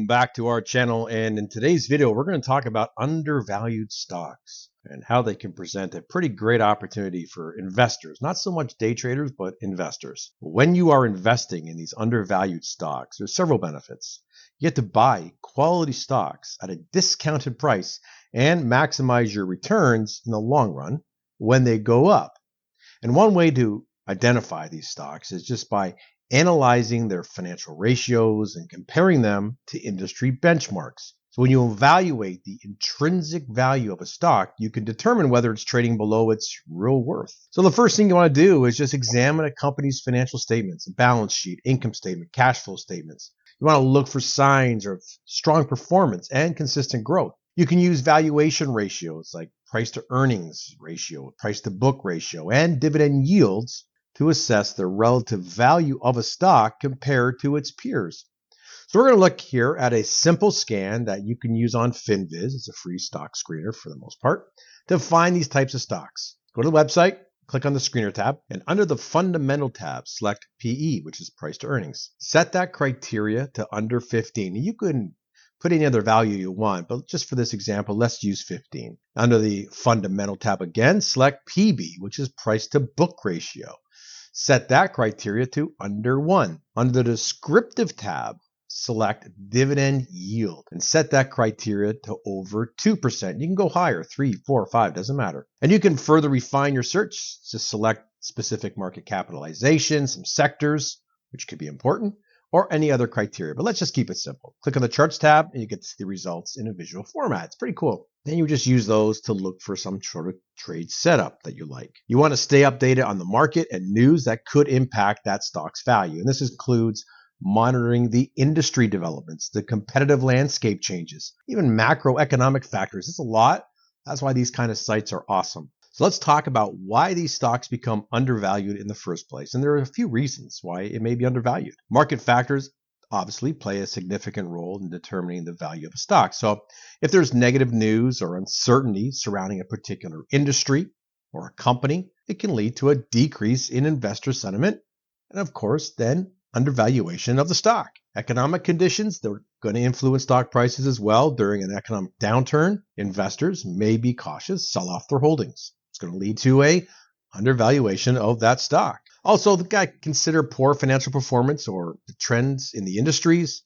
Welcome back to our channel, and in today's video we're going to talk about undervalued stocks and how they can present a pretty great opportunity for investors, not so much day traders but investors. When you are investing in these undervalued stocks, there's several benefits. You get to buy quality stocks at a discounted price and maximize your returns in the long run when they go up. And one way to identify these stocks is just by analyzing their financial ratios and comparing them to industry benchmarks. So when you evaluate the intrinsic value of a stock, you can determine whether it's trading below its real worth. So the first thing you want to do is just examine a company's financial statements, a balance sheet, income statement, cash flow statements. You want to look for signs of strong performance and consistent growth. You can use valuation ratios like price to earnings ratio, price to book ratio, and dividend yields to assess the relative value of a stock compared to its peers. So we're going to look here at a simple scan that you can use on FinViz. It's a free stock screener for the most part to find these types of stocks. Go to the website, click on the screener tab, and under the fundamental tab, select PE, which is price to earnings. Set that criteria to under 15. You can put any other value you want, but just for this example, let's use 15. Under the fundamental tab again, select PB, which is price to book ratio. Set that criteria to under 1. Under the descriptive tab, select dividend yield and set that criteria to over 2%. You can go higher, 3, 4, 5, doesn't matter. And you can further refine your search to select specific market capitalization, some sectors, which could be important, or any other criteria. But let's just keep it simple. Click on the charts tab and you get to see the results in a visual format. It's pretty cool. Then you just use those to look for some sort of trade setup that you like. You want to stay updated on the market and news that could impact that stock's value. And this includes monitoring the industry developments, the competitive landscape changes, even macroeconomic factors. It's a lot. That's why these kind of sites are awesome. So let's talk about why these stocks become undervalued in the first place. And there are a few reasons why it may be undervalued. Market factors obviously play a significant role in determining the value of a stock. So if there's negative news or uncertainty surrounding a particular industry or a company, it can lead to a decrease in investor sentiment. And of course, then undervaluation of the stock. Economic conditions, they're going to influence stock prices as well. During an economic downturn, investors may be cautious, sell off their holdings. It's going to lead to a undervaluation of that stock. Also, the guy consider poor financial performance or the trends in the industries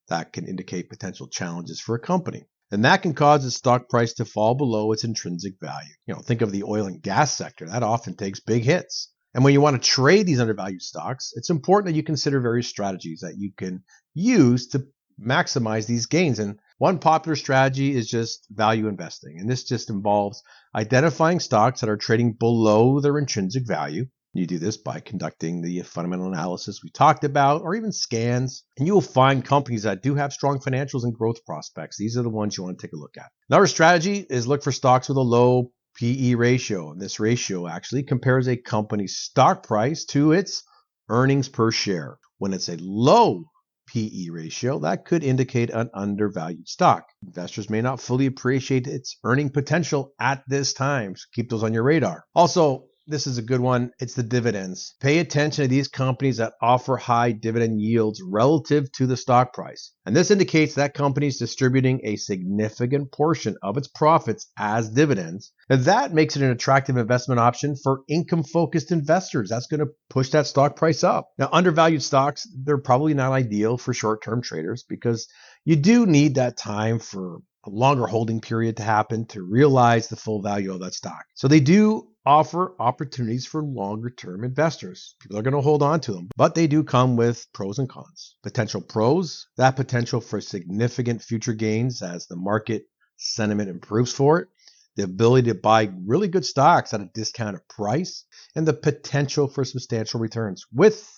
that can indicate potential challenges for a company. And that can cause the stock price to fall below its intrinsic value. Think of the oil and gas sector. That often takes big hits. And when you want to trade these undervalued stocks, it's important that you consider various strategies that you can use to maximize these gains. And one popular strategy is just value investing. And this just involves identifying stocks that are trading below their intrinsic value. You do this by conducting the fundamental analysis we talked about, or even scans, and you will find companies that do have strong financials and growth prospects. These are the ones you want to take a look at. Another strategy is look for stocks with a low PE ratio. And this ratio actually compares a company's stock price to its earnings per share. When it's a low PE ratio, that could indicate an undervalued stock. Investors may not fully appreciate its earning potential at this time, so keep those on your radar. Also, this is a good one. It's the dividends. Pay attention to these companies that offer high dividend yields relative to the stock price. And this indicates that company is distributing a significant portion of its profits as dividends. And that makes it an attractive investment option for income-focused investors. That's going to push that stock price up. Now, undervalued stocks, they're probably not ideal for short-term traders because you do need that time for a longer holding period to happen to realize the full value of that stock. So they do offer opportunities for longer term investors. People are going to hold on to them, but they do come with pros and cons. Potential pros, that potential for significant future gains as the market sentiment improves for it, the ability to buy really good stocks at a discounted price, and the potential for substantial returns with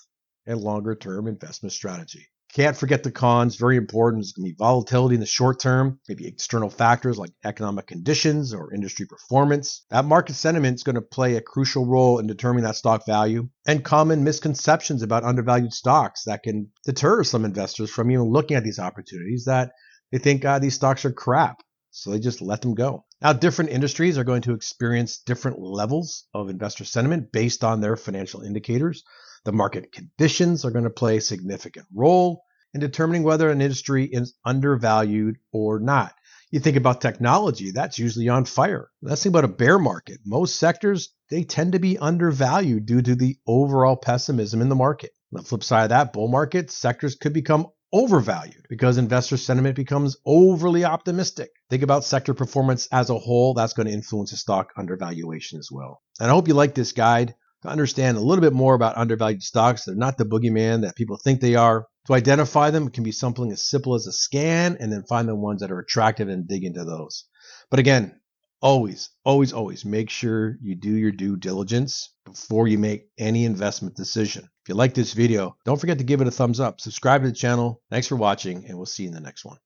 a longer term investment strategy. Can't forget the cons, very important. There's going to be volatility in the short term, maybe external factors like economic conditions or industry performance. That market sentiment is going to play a crucial role in determining that stock value, and common misconceptions about undervalued stocks that can deter some investors from even looking at these opportunities that they think these stocks are crap. So they just let them go. Now, different industries are going to experience different levels of investor sentiment based on their financial indicators. The market conditions are going to play a significant role in determining whether an industry is undervalued or not. You think about technology, that's usually on fire. Let's think about a bear market. Most sectors, they tend to be undervalued due to the overall pessimism in the market. On the flip side of that, bull market, sectors could become overvalued because investor sentiment becomes overly optimistic. Think about sector performance as a whole. That's going to influence a stock undervaluation as well. And I hope you like this guide to understand a little bit more about undervalued stocks. They're not the boogeyman that people think they are. To identify them, it can be something as simple as a scan and then find the ones that are attractive and dig into those. But again, always make sure you do your due diligence before you make any investment decision. If you like this video, don't forget to give it a thumbs up. Subscribe to the channel. Thanks for watching, and we'll see you in the next one.